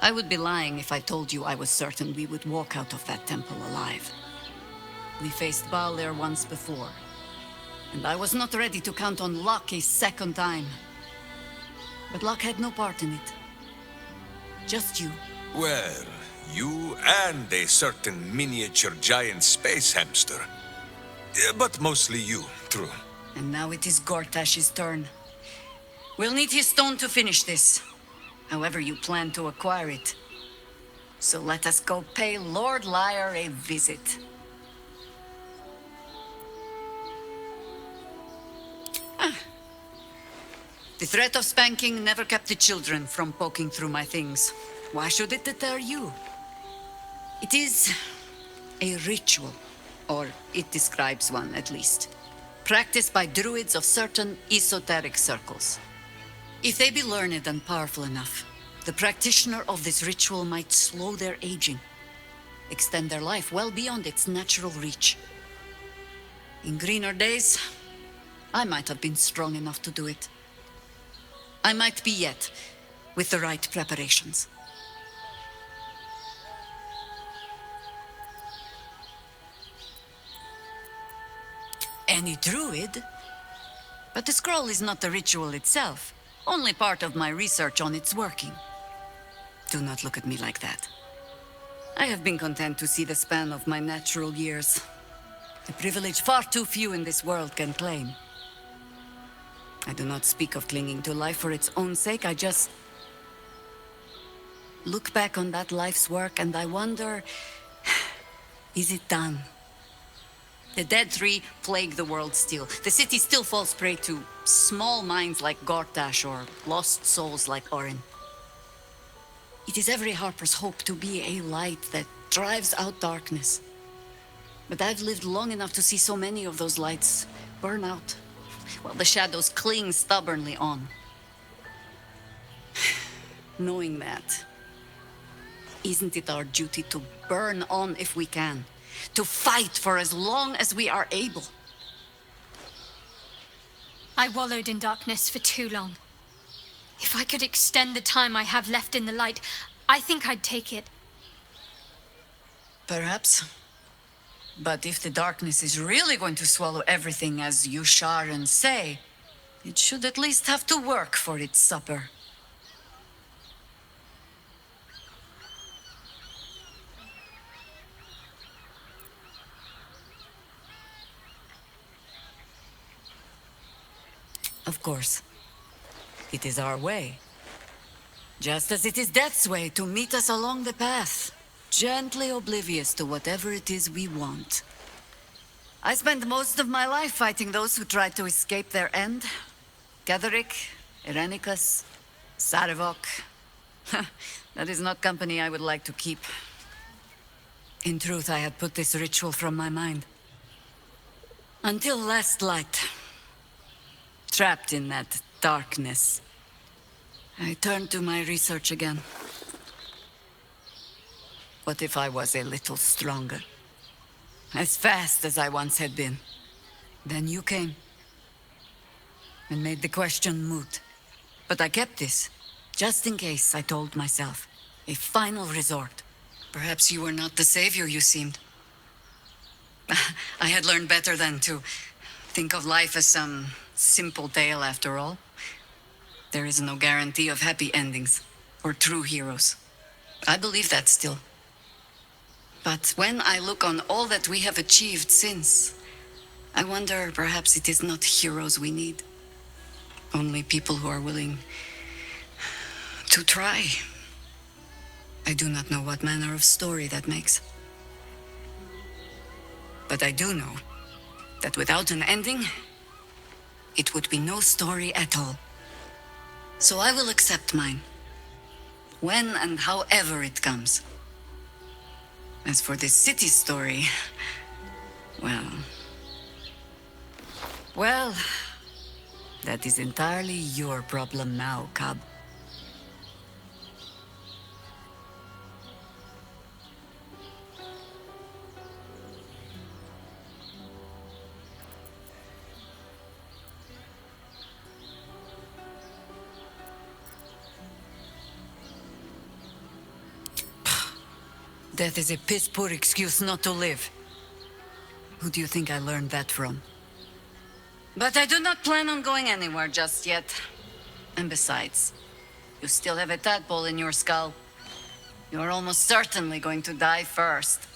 I would be lying if I told you I was certain we would walk out of that temple alive. We faced Baldur once before, and I was not ready to count on luck a second time. But luck had no part in it. Just you. Well, you and a certain miniature giant space hamster. But mostly you, true. And now it is Gortash's turn. We'll need his stone to finish this, however you plan to acquire it. So let us go pay Lord Lyre a visit. The threat of spanking never kept the children from poking through my things. Why should it deter you? It is a ritual, or it describes one at least, practiced by druids of certain esoteric circles. If they be learned and powerful enough, the practitioner of this ritual might slow their aging, extend their life well beyond its natural reach. In greener days, I might have been strong enough to do it. I might be yet, with the right preparations. Any druid? But the scroll is not the ritual itself, only part of my research on its working. Do not look at me like that. I have been content to see the span of my natural years, a privilege far too few in this world can claim. I do not speak of clinging to life for its own sake, I just look back on that life's work and I wonder, is it done? The dead three plague the world still. The city still falls prey to small minds like Gortash or lost souls like Orin. It is every harper's hope to be a light that drives out darkness. But I've lived long enough to see so many of those lights burn out, while the shadows cling stubbornly on. Knowing that, isn't it our duty to burn on if we can? To fight for as long as we are able? I wallowed in darkness for too long. If I could extend the time I have left in the light, I think I'd take it. Perhaps. But if the darkness is really going to swallow everything as you Sharan say, it should at least have to work for its supper. Of course. It is our way. Just as it is Death's way to meet us along the path, gently oblivious to whatever it is we want. I spent most of my life fighting those who tried to escape their end. Gatherick, Irenicus, Sarevok. That is not company I would like to keep. In truth, I had put this ritual from my mind. Until last light. Trapped in that darkness, I turned to my research again. What if I was a little stronger? As fast as I once had been. Then you came. And made the question moot. But I kept this, just in case, I told myself. A final resort. Perhaps you were not the savior you seemed. I had learned better than to think of life as some simple tale after all. There is no guarantee of happy endings, or true heroes. I believe that still. But when I look on all that we have achieved since, I wonder perhaps it is not heroes we need. Only people who are willing to try. I do not know what manner of story that makes. But I do know that without an ending, it would be no story at all. So I will accept mine, when and however it comes. As for this city story, well, that is entirely your problem now, Cub. Death is a piss-poor excuse not to live. Who do you think I learned that from? But I do not plan on going anywhere just yet. And besides, you still have a tadpole in your skull. You're almost certainly going to die first.